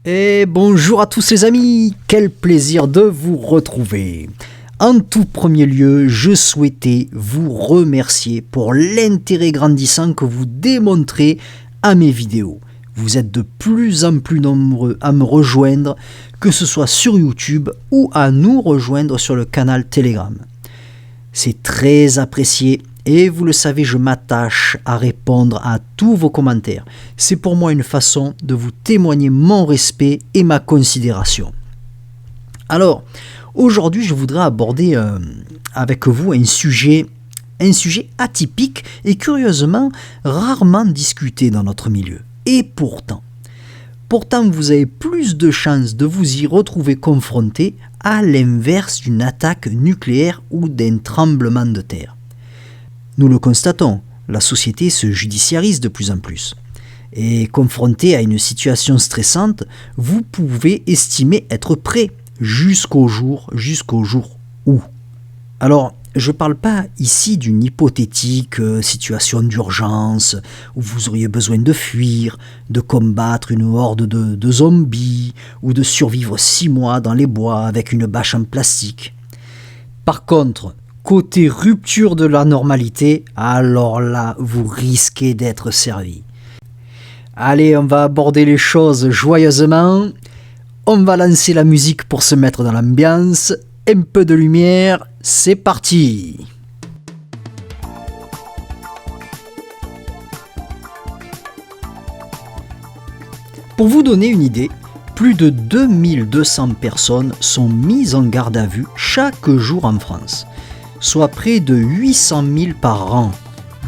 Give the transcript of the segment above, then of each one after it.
Et bonjour à tous les amis, quel plaisir de vous retrouver. En tout premier lieu, je souhaitais vous remercier pour l'intérêt grandissant que vous démontrez à mes vidéos. Vous êtes de plus en plus nombreux à me rejoindre, que ce soit sur YouTube ou à nous rejoindre sur le canal Telegram. C'est très apprécié. Et vous le savez, je m'attache à répondre à tous vos commentaires. C'est pour moi une façon de vous témoigner mon respect et ma considération. Alors, aujourd'hui, je voudrais aborder avec vous un sujet atypique et curieusement rarement discuté dans notre milieu. Et pourtant, vous avez plus de chances de vous y retrouver confronté à l'inverse d'une attaque nucléaire ou d'un tremblement de terre. Nous le constatons, la société se judiciarise de plus en plus. Et confronté à une situation stressante, vous pouvez estimer être prêt jusqu'au jour où. Alors, je ne parle pas ici d'une hypothétique situation d'urgence où vous auriez besoin de fuir, de combattre une horde de zombies ou de survivre 6 mois dans les bois avec une bâche en plastique. Par contre, côté rupture de la normalité, alors là, vous risquez d'être servi. Allez, on va aborder les choses joyeusement. On va lancer la musique pour se mettre dans l'ambiance. Un peu de lumière, c'est parti! Pour vous donner une idée, plus de 2200 personnes sont mises en garde à vue chaque jour en France, soit près de 800 000 par an,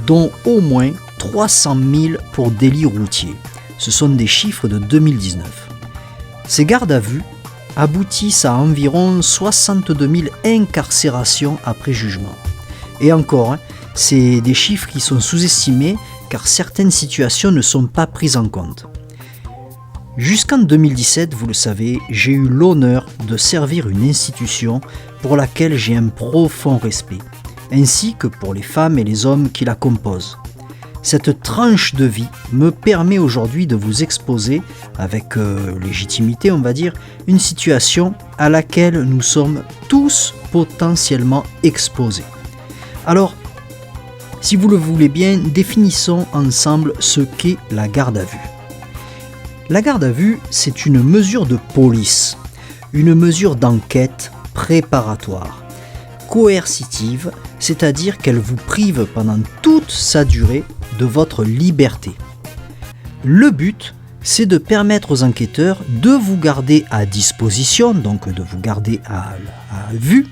dont au moins 300 000 pour délits routiers. Ce sont des chiffres de 2019. Ces gardes à vue aboutissent à environ 62 000 incarcérations après jugement. Et encore, c'est des chiffres qui sont sous-estimés car certaines situations ne sont pas prises en compte. Jusqu'en 2017, vous le savez, j'ai eu l'honneur de servir une institution pour laquelle j'ai un profond respect, ainsi que pour les femmes et les hommes qui la composent. Cette tranche de vie me permet aujourd'hui de vous exposer, avec légitimité on va dire, une situation à laquelle nous sommes tous potentiellement exposés. Alors, si vous le voulez bien, définissons ensemble ce qu'est la garde à vue. La garde à vue, c'est une mesure de police, une mesure d'enquête préparatoire, coercitive, c'est-à-dire qu'elle vous prive pendant toute sa durée de votre liberté. Le but, c'est de permettre aux enquêteurs de vous garder à disposition, donc de vous garder à vue,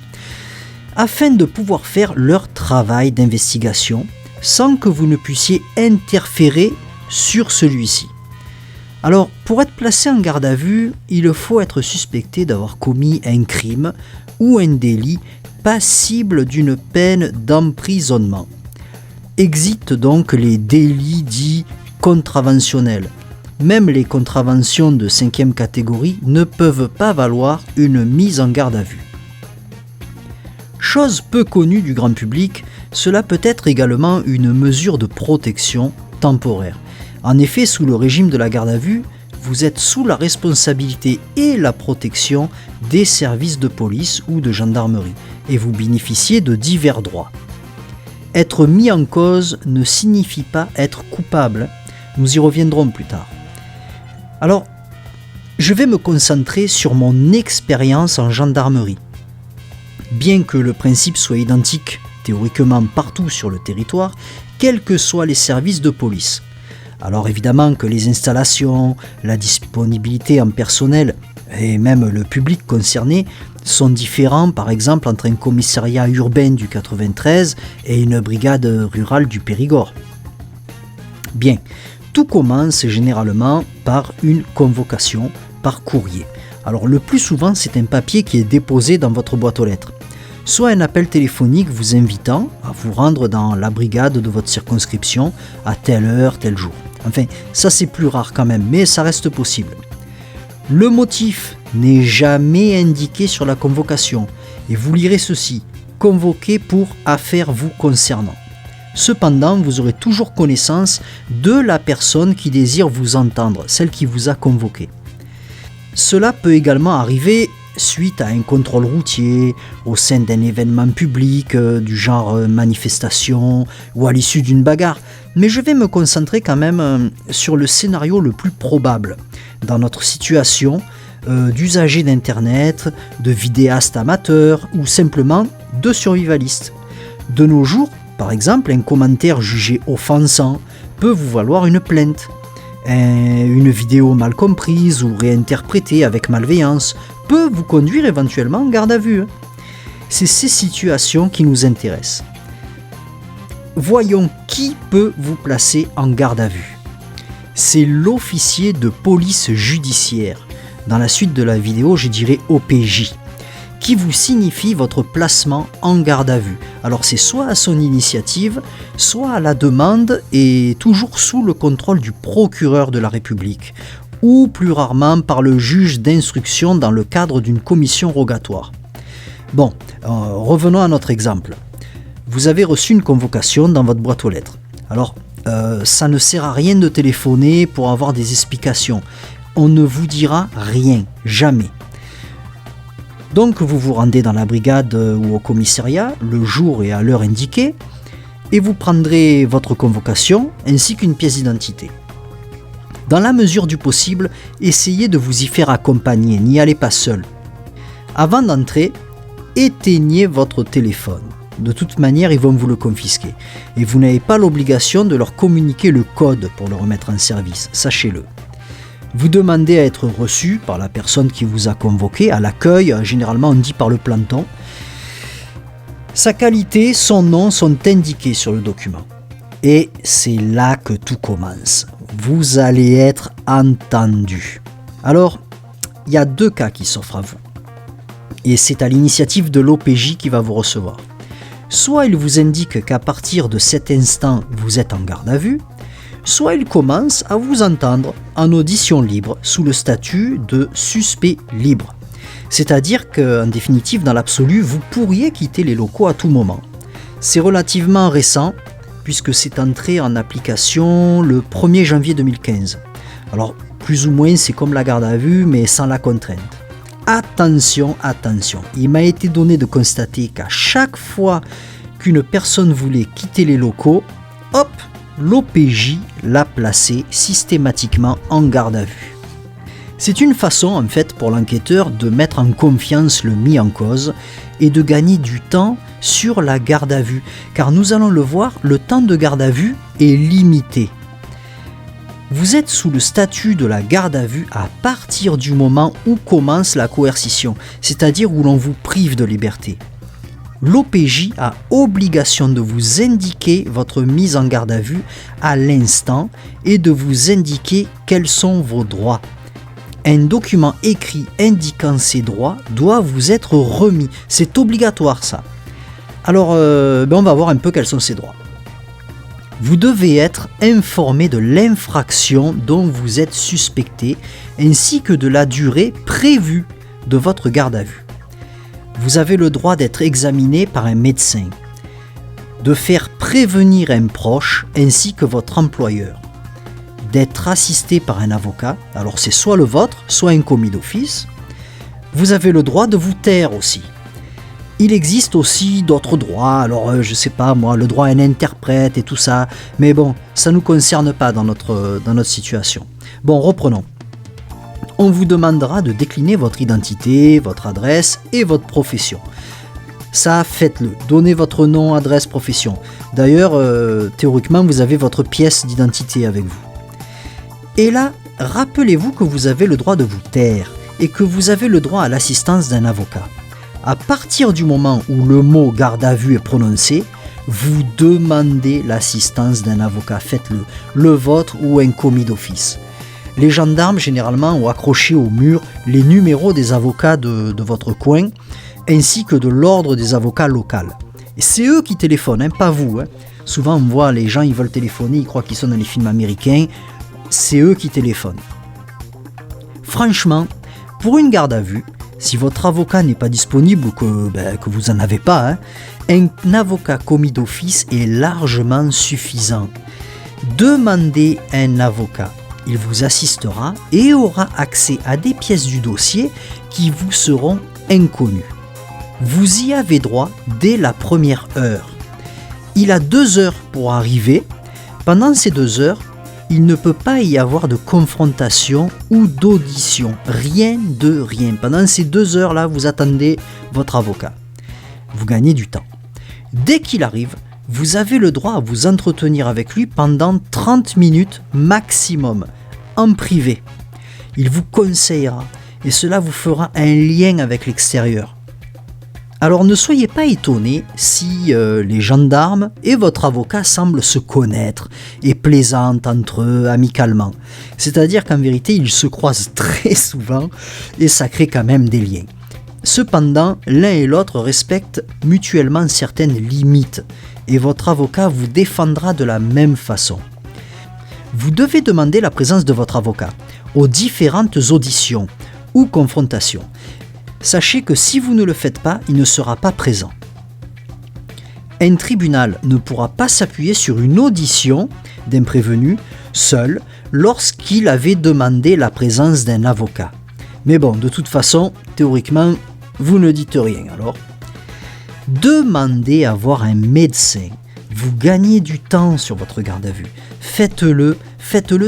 afin de pouvoir faire leur travail d'investigation sans que vous ne puissiez interférer sur celui-ci. Alors, pour être placé en garde à vue, il faut être suspecté d'avoir commis un crime ou un délit passible d'une peine d'emprisonnement. Existent donc les délits dits contraventionnels. Même les contraventions de 5e catégorie ne peuvent pas valoir une mise en garde à vue. Chose peu connue du grand public, cela peut être également une mesure de protection temporaire. En effet, sous le régime de la garde à vue, vous êtes sous la responsabilité et la protection des services de police ou de gendarmerie et vous bénéficiez de divers droits. Être mis en cause ne signifie pas être coupable, nous y reviendrons plus tard. Alors, je vais me concentrer sur mon expérience en gendarmerie. Bien que le principe soit identique théoriquement partout sur le territoire, quels que soient les services de police. Alors évidemment que les installations, la disponibilité en personnel et même le public concerné sont différents par exemple entre un commissariat urbain du 93 et une brigade rurale du Périgord. Bien, tout commence généralement par une convocation par courrier. Alors le plus souvent c'est un papier qui est déposé dans votre boîte aux lettres. Soit un appel téléphonique vous invitant à vous rendre dans la brigade de votre circonscription à telle heure, tel jour. Enfin, ça c'est plus rare quand même, mais ça reste possible. Le motif n'est jamais indiqué sur la convocation et vous lirez ceci, convoqué pour affaires vous concernant. Cependant, vous aurez toujours connaissance de la personne qui désire vous entendre, celle qui vous a convoqué. Cela peut également arriver suite à un contrôle routier, au sein d'un événement public du genre manifestation ou à l'issue d'une bagarre. Mais je vais me concentrer quand même sur le scénario le plus probable dans notre situation d'usagers d'Internet, de vidéastes amateurs ou simplement de survivalistes. De nos jours, par exemple, un commentaire jugé offensant peut vous valoir une plainte. Une vidéo mal comprise ou réinterprétée avec malveillance peut vous conduire éventuellement en garde à vue. C'est ces situations qui nous intéressent. Voyons qui peut vous placer en garde à vue. C'est l'officier de police judiciaire. Dans la suite de la vidéo, je dirais OPJ, qui vous signifie votre placement en garde à vue. Alors c'est soit à son initiative, soit à la demande et toujours sous le contrôle du procureur de la République, ou plus rarement par le juge d'instruction dans le cadre d'une commission rogatoire. Bon, revenons à notre exemple. Vous avez reçu une convocation dans votre boîte aux lettres. Alors, ça ne sert à rien de téléphoner pour avoir des explications. On ne vous dira rien, jamais. Donc vous vous rendez dans la brigade ou au commissariat le jour et à l'heure indiquée et vous prendrez votre convocation ainsi qu'une pièce d'identité. Dans la mesure du possible, essayez de vous y faire accompagner, n'y allez pas seul. Avant d'entrer, éteignez votre téléphone. De toute manière, ils vont vous le confisquer. Et vous n'avez pas l'obligation de leur communiquer le code pour le remettre en service, sachez-le. Vous demandez à être reçu par la personne qui vous a convoqué, à l'accueil, généralement on dit par le planton. Sa qualité, son nom sont indiqués sur le document. Et c'est là que tout commence. Vous allez être entendu. Alors, il y a 2 cas qui s'offrent à vous. Et c'est à l'initiative de l'OPJ qui va vous recevoir. Soit il vous indique qu'à partir de cet instant, vous êtes en garde à vue, soit il commence à vous entendre en audition libre sous le statut de suspect libre. C'est-à-dire qu'en définitive, dans l'absolu, vous pourriez quitter les locaux à tout moment. C'est relativement récent puisque c'est entré en application le 1er janvier 2015. Alors, plus ou moins, c'est comme la garde à vue, mais sans la contrainte. Attention, attention, il m'a été donné de constater qu'à chaque fois qu'une personne voulait quitter les locaux, hop, l'OPJ l'a placé systématiquement en garde à vue. C'est une façon en fait pour l'enquêteur de mettre en confiance le mis en cause et de gagner du temps sur la garde à vue, car nous allons le voir, le temps de garde à vue est limité. Vous êtes sous le statut de la garde à vue à partir du moment où commence la coercition, c'est-à-dire où l'on vous prive de liberté. L'OPJ a obligation de vous indiquer votre mise en garde à vue à l'instant et de vous indiquer quels sont vos droits. Un document écrit indiquant ces droits doit vous être remis. C'est obligatoire ça. Alors, on va voir un peu quels sont ces droits. Vous devez être informé de l'infraction dont vous êtes suspecté ainsi que de la durée prévue de votre garde à vue. Vous avez le droit d'être examiné par un médecin, de faire prévenir un proche ainsi que votre employeur, d'être assisté par un avocat, alors c'est soit le vôtre, soit un commis d'office. Vous avez le droit de vous taire aussi. Il existe aussi d'autres droits, alors je sais pas moi, le droit à un interprète et tout ça, mais bon, ça ne nous concerne pas dans notre situation. Bon, reprenons. On vous demandera de décliner votre identité, votre adresse et votre profession. Ça, faites-le. Donnez votre nom, adresse, profession. D'ailleurs, théoriquement, vous avez votre pièce d'identité avec vous. Et là, rappelez-vous que vous avez le droit de vous taire et que vous avez le droit à l'assistance d'un avocat. À partir du moment où le mot garde à vue est prononcé, vous demandez l'assistance d'un avocat. Faites-le, le vôtre ou un commis d'office. Les gendarmes, généralement, ont accroché au mur les numéros des avocats de votre coin, ainsi que de l'ordre des avocats locaux. Et c'est eux qui téléphonent, pas vous. Souvent, on voit les gens, ils veulent téléphoner, ils croient qu'ils sont dans les films américains. C'est eux qui téléphonent. Franchement, pour une garde à vue, si votre avocat n'est pas disponible ou que vous n'en avez pas, un avocat commis d'office est largement suffisant. Demandez un avocat Il vous assistera et aura accès à des pièces du dossier qui vous seront inconnues. Vous y avez droit dès la première heure. Il a 2 heures pour arriver. Pendant ces 2 heures, il ne peut pas y avoir de confrontation ou d'audition. Rien de rien. Pendant ces 2 heures-là, vous attendez votre avocat. Vous gagnez du temps. Dès qu'il arrive, vous avez le droit à vous entretenir avec lui pendant 30 minutes maximum, en privé. Il vous conseillera et cela vous fera un lien avec l'extérieur. Alors ne soyez pas étonnés si les gendarmes et votre avocat semblent se connaître et plaisantent entre eux amicalement. C'est-à-dire qu'en vérité, ils se croisent très souvent et ça crée quand même des liens. Cependant, l'un et l'autre respectent mutuellement certaines limites et votre avocat vous défendra de la même façon. Vous devez demander la présence de votre avocat aux différentes auditions ou confrontations. Sachez que si vous ne le faites pas, il ne sera pas présent. Un tribunal ne pourra pas s'appuyer sur une audition d'un prévenu seul lorsqu'il avait demandé la présence d'un avocat. Mais bon, de toute façon, théoriquement, vous ne dites rien alors. Demandez à voir un médecin. Vous gagnez du temps sur votre garde à vue. Faites-le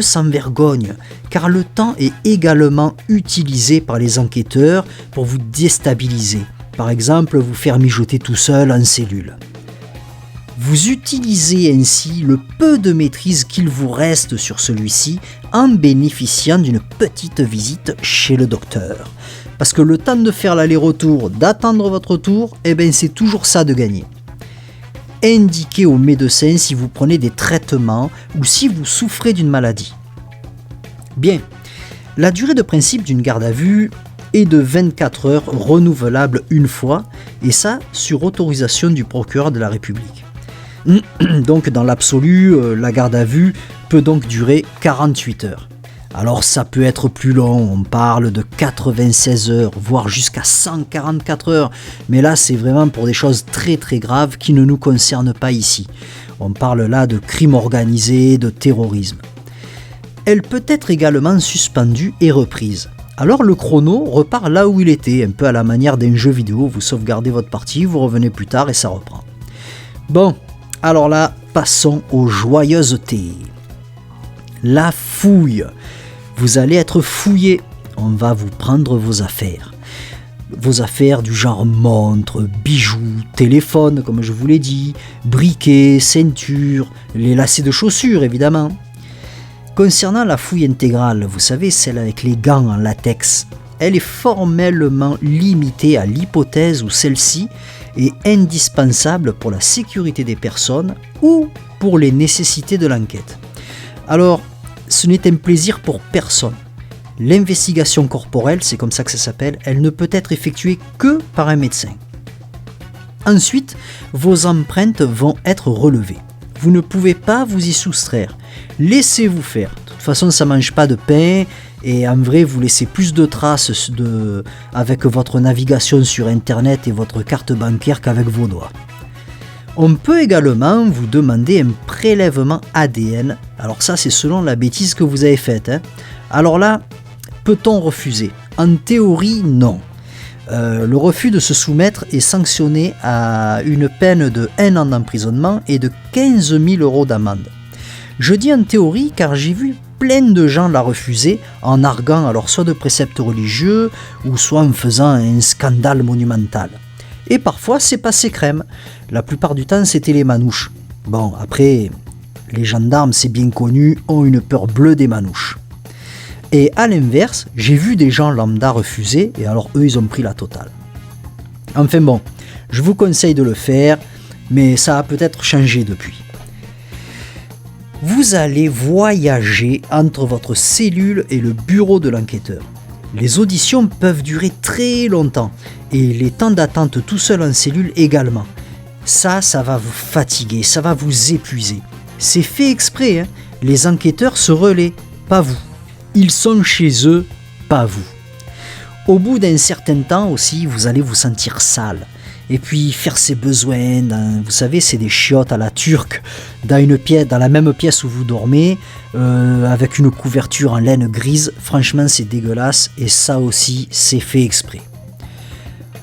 sans vergogne, car le temps est également utilisé par les enquêteurs pour vous déstabiliser. Par exemple, vous faire mijoter tout seul en cellule. Vous utilisez ainsi le peu de maîtrise qu'il vous reste sur celui-ci en bénéficiant d'une petite visite chez le docteur. Parce que le temps de faire l'aller-retour, d'attendre votre tour, c'est toujours ça de gagner. Indiquez au médecin si vous prenez des traitements ou si vous souffrez d'une maladie. Bien, la durée de principe d'une garde à vue est de 24 heures renouvelable une fois, et ça sur autorisation du procureur de la République. Donc dans l'absolu, la garde à vue peut donc durer 48 heures. Alors ça peut être plus long, on parle de 96 heures, voire jusqu'à 144 heures, mais là c'est vraiment pour des choses très très graves qui ne nous concernent pas ici. On parle là de crime organisé, de terrorisme. Elle peut être également suspendue et reprise. Alors le chrono repart là où il était, un peu à la manière d'un jeu vidéo, vous sauvegardez votre partie, vous revenez plus tard et ça reprend. Bon, alors là, passons aux joyeusetés. La fouille. Vous allez être fouillé, on va vous prendre vos affaires. Vos affaires du genre montres, bijoux, téléphone, comme je vous l'ai dit, briquets, ceintures, les lacets de chaussures évidemment. Concernant la fouille intégrale, vous savez, celle avec les gants en latex, elle est formellement limitée à l'hypothèse où celle-ci est indispensable pour la sécurité des personnes ou pour les nécessités de l'enquête. Alors, ce n'est un plaisir pour personne. L'investigation corporelle, c'est comme ça que ça s'appelle, elle ne peut être effectuée que par un médecin. Ensuite, vos empreintes vont être relevées. Vous ne pouvez pas vous y soustraire. Laissez-vous faire. De toute façon, ça ne mange pas de pain et en vrai, vous laissez plus de traces avec votre navigation sur Internet et votre carte bancaire qu'avec vos doigts. On peut également vous demander un prélèvement ADN. Alors ça, c'est selon la bêtise que vous avez faite. Alors là, peut-on refuser ? En théorie, non. Le refus de se soumettre est sanctionné à une peine de 1 an d'emprisonnement et de 15 000 € d'amende. Je dis en théorie car j'ai vu plein de gens la refuser en arguant alors soit de préceptes religieux ou soit en faisant un scandale monumental. Et parfois c'est passé crème. La plupart du temps c'était les manouches. Bon, après, les gendarmes, c'est bien connu, ont une peur bleue des manouches. Et à l'inverse, j'ai vu des gens lambda refuser, et alors eux ils ont pris la totale. Enfin bon, je vous conseille de le faire, mais ça a peut-être changé depuis. Vous allez voyager entre votre cellule et le bureau de l'enquêteur. Les auditions peuvent durer très longtemps, et les temps d'attente tout seul en cellule également. Ça va vous fatiguer, ça va vous épuiser. C'est fait exprès, hein. Les enquêteurs se relaient, pas vous. Ils sont chez eux, pas vous. Au bout d'un certain temps aussi, vous allez vous sentir sale. et puis faire ses besoins, vous savez, c'est des chiottes à la turque, dans la même pièce où vous dormez, avec une couverture en laine grise. Franchement, c'est dégueulasse, et ça aussi, c'est fait exprès.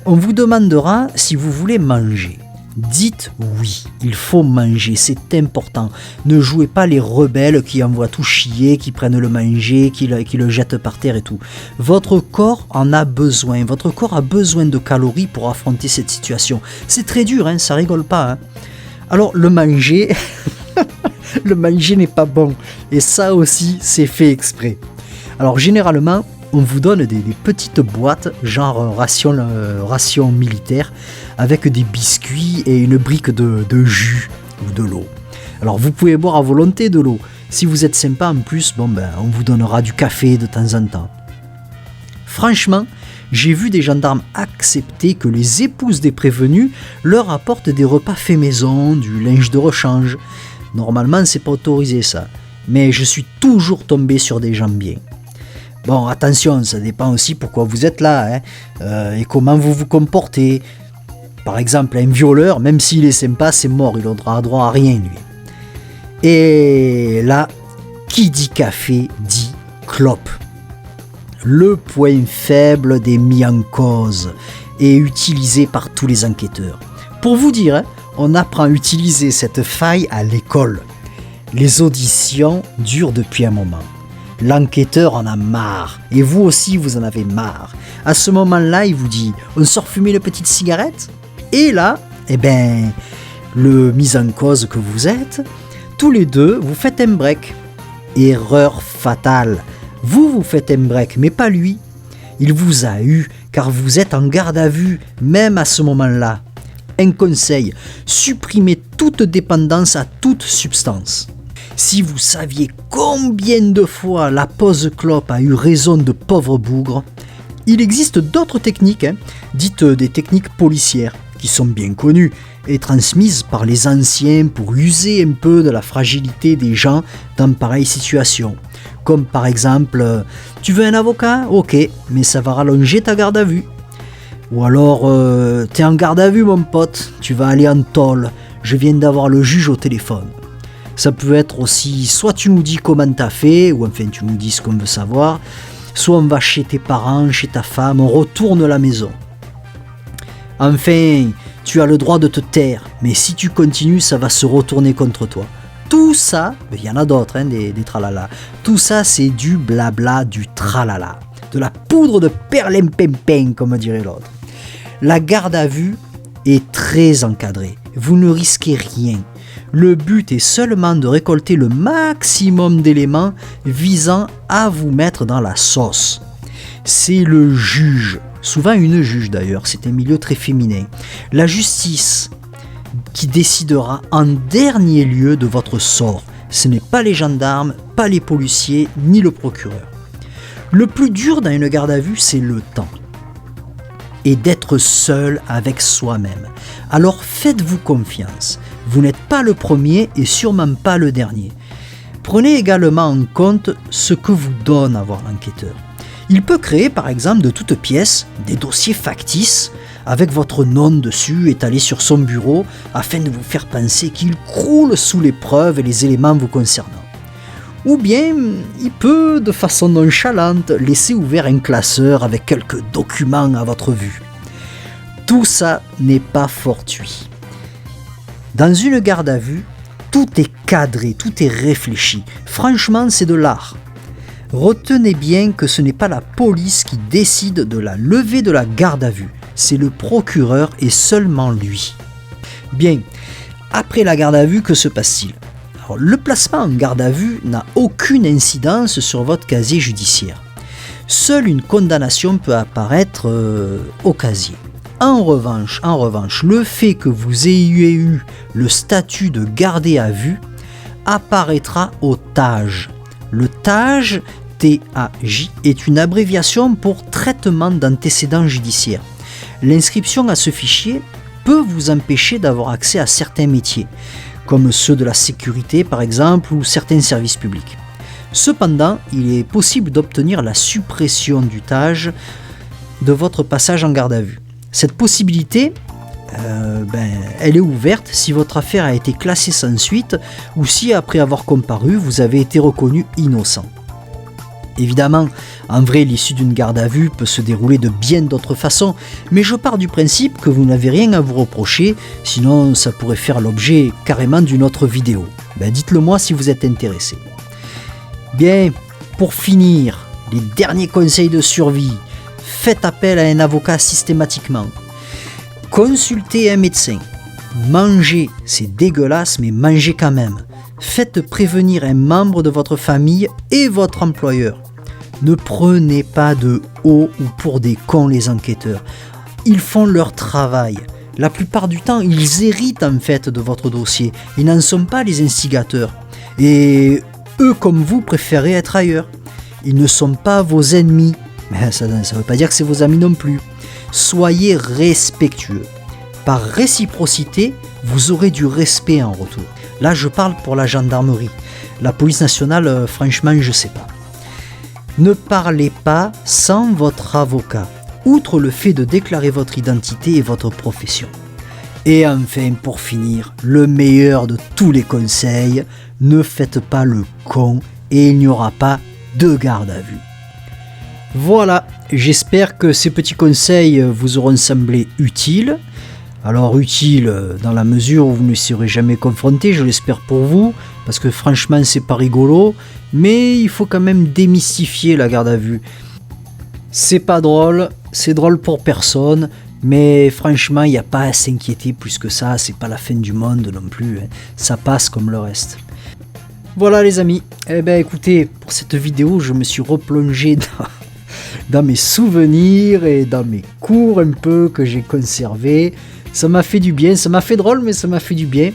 On vous demandera si vous voulez manger. Dites oui, il faut manger, c'est important. Ne jouez pas les rebelles qui envoient tout chier, qui prennent le manger, qui le jettent par terre et tout. Votre corps en a besoin, votre corps a besoin de calories pour affronter cette situation. C'est très dur, hein, ça rigole pas. Hein. Alors le manger, le manger n'est pas bon, et ça aussi c'est fait exprès. Alors généralement, on vous donne des petites boîtes, genre ration militaire, avec des biscuits et une brique de jus ou de l'eau. Alors vous pouvez boire à volonté de l'eau. Si vous êtes sympa en plus, on vous donnera du café de temps en temps. Franchement, j'ai vu des gendarmes accepter que les épouses des prévenus leur apportent des repas faits maison, du linge de rechange. Normalement, c'est pas autorisé ça. Mais je suis toujours tombé sur des gens bien. Bon, attention, ça dépend aussi pourquoi vous êtes là, hein, et comment vous vous comportez. Par exemple, un violeur, même s'il est sympa, c'est mort, il n'aura droit à rien, lui. Et là, qui dit café dit clope. Le point faible des mis en cause est utilisé par tous les enquêteurs. Pour vous dire, hein, on apprend à utiliser cette faille à l'école. Les auditions durent depuis un moment. L'enquêteur en a marre, et vous aussi vous en avez marre. À ce moment-là, il vous dit « On sort fumer une petite cigarette ?» Et là, le mis en cause que vous êtes, tous les deux, vous faites un break. Erreur fatale. Vous faites un break, mais pas lui. Il vous a eu, car vous êtes en garde à vue, même à ce moment-là. Un conseil, supprimez toute dépendance à toute substance. Si vous saviez combien de fois la pause clope a eu raison de pauvres bougres, il existe d'autres techniques, dites des techniques policières, qui sont bien connues et transmises par les anciens pour user un peu de la fragilité des gens dans pareille situation. Comme par exemple, tu veux un avocat ? Ok, mais ça va rallonger ta garde à vue. Ou alors, t'es en garde à vue mon pote, tu vas aller en tôle, je viens d'avoir le juge au téléphone. Ça peut être aussi, soit tu nous dis comment t'as fait, ou enfin tu nous dis ce qu'on veut savoir, soit on va chez tes parents, chez ta femme, on retourne à la maison. Enfin, tu as le droit de te taire, mais si tu continues, ça va se retourner contre toi. Tout ça, il y en a d'autres, des tralala, tout ça c'est du blabla, du tralala, de la poudre de perlimpinpin, comme dirait l'autre. La garde à vue est très encadrée, vous ne risquez rien. Le but est seulement de récolter le maximum d'éléments visant à vous mettre dans la sauce. C'est le juge, souvent une juge d'ailleurs, c'est un milieu très féminin, la justice qui décidera en dernier lieu de votre sort. Ce n'est pas les gendarmes, pas les policiers, ni le procureur. Le plus dur dans une garde à vue, c'est le temps. Et d'être seul avec soi-même. Alors faites-vous confiance. Vous n'êtes pas le premier et sûrement pas le dernier. Prenez également en compte ce que vous donne à voir l'enquêteur. Il peut créer par exemple de toutes pièces des dossiers factices avec votre nom dessus étalé sur son bureau afin de vous faire penser qu'il croule sous les preuves et les éléments vous concernant. Ou bien, il peut, de façon nonchalante, laisser ouvert un classeur avec quelques documents à votre vue. Tout ça n'est pas fortuit. Dans une garde à vue, tout est cadré, tout est réfléchi. Franchement, c'est de l'art. Retenez bien que ce n'est pas la police qui décide de la levée de la garde à vue. C'est le procureur et seulement lui. Bien, après la garde à vue, que se passe-t-il ? Alors, le placement en garde à vue n'a aucune incidence sur votre casier judiciaire. Seule une condamnation peut apparaître au casier. En revanche, le fait que vous ayez eu le statut de gardé à vue apparaîtra au TAJ. Le TAJ, TAJ, est une abréviation pour traitement d'antécédents judiciaires. L'inscription à ce fichier peut vous empêcher d'avoir accès à certains métiers, comme ceux de la sécurité par exemple ou certains services publics. Cependant, il est possible d'obtenir la suppression du TAJ de votre passage en garde à vue. Cette possibilité elle est ouverte si votre affaire a été classée sans suite ou si après avoir comparu, vous avez été reconnu innocent. Évidemment, en vrai, l'issue d'une garde à vue peut se dérouler de bien d'autres façons, mais je pars du principe que vous n'avez rien à vous reprocher, sinon ça pourrait faire l'objet carrément d'une autre vidéo. Dites-le moi si vous êtes intéressé. Bien, pour finir, les derniers conseils de survie. Faites appel à un avocat systématiquement. Consultez un médecin. Mangez, c'est dégueulasse, mais mangez quand même. Faites prévenir un membre de votre famille et votre employeur. Ne prenez pas de haut ou pour des cons les enquêteurs. Ils font leur travail. La plupart du temps, ils héritent en fait de votre dossier. Ils n'en sont pas les instigateurs. Et eux comme vous préférez être ailleurs. Ils ne sont pas vos ennemis. Mais ça ne veut pas dire que c'est vos amis non plus. Soyez respectueux. Par réciprocité, vous aurez du respect en retour. Là, je parle pour la gendarmerie. La police nationale, franchement, je sais pas. Ne parlez pas sans votre avocat, outre le fait de déclarer votre identité et votre profession. Et enfin, pour finir, le meilleur de tous les conseils, ne faites pas le con et il n'y aura pas de garde à vue. Voilà, j'espère que ces petits conseils vous auront semblé utiles. Alors utile dans la mesure où vous ne serez jamais confronté, je l'espère pour vous, parce que franchement c'est pas rigolo, mais il faut quand même démystifier la garde à vue. C'est pas drôle, c'est drôle pour personne, mais franchement il n'y a pas à s'inquiéter plus que ça, c'est pas la fin du monde non plus, hein. Ça passe comme le reste. Voilà les amis, écoutez, pour cette vidéo je me suis replongé dans mes souvenirs et dans mes cours un peu que j'ai conservés. Ça m'a fait du bien, ça m'a fait drôle mais ça m'a fait du bien.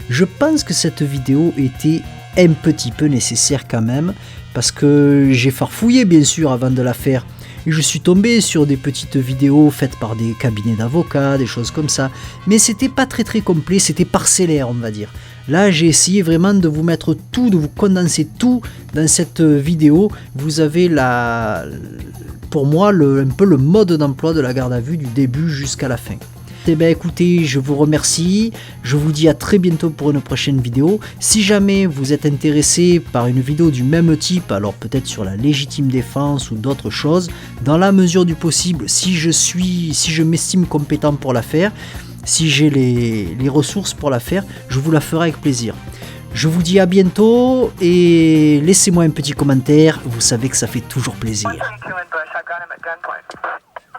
Je pense que cette vidéo était un petit peu nécessaire quand même, parce que j'ai farfouillé bien sûr avant de la faire. Et je suis tombé sur des petites vidéos faites par des cabinets d'avocats, des choses comme ça. Mais c'était pas très complet, c'était parcellaire on va dire. Là j'ai essayé vraiment de vous mettre tout, de vous condenser tout dans cette vidéo. Vous avez pour moi un peu le mode d'emploi de la garde à vue du début jusqu'à la fin. Écoutez, je vous remercie, je vous dis à très bientôt pour une prochaine vidéo. Si jamais vous êtes intéressé par une vidéo du même type, alors peut-être sur la légitime défense ou d'autres choses, dans la mesure du possible, si je m'estime compétent pour la faire, si j'ai les ressources pour la faire, je vous la ferai avec plaisir. Je vous dis à bientôt et laissez-moi un petit commentaire, vous savez que ça fait toujours plaisir.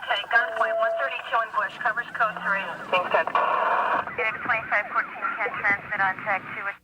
Okay, gunpoint 132 in Bush, covers code 3. Being sent. Phoenix 2514 can transmit on tag 2.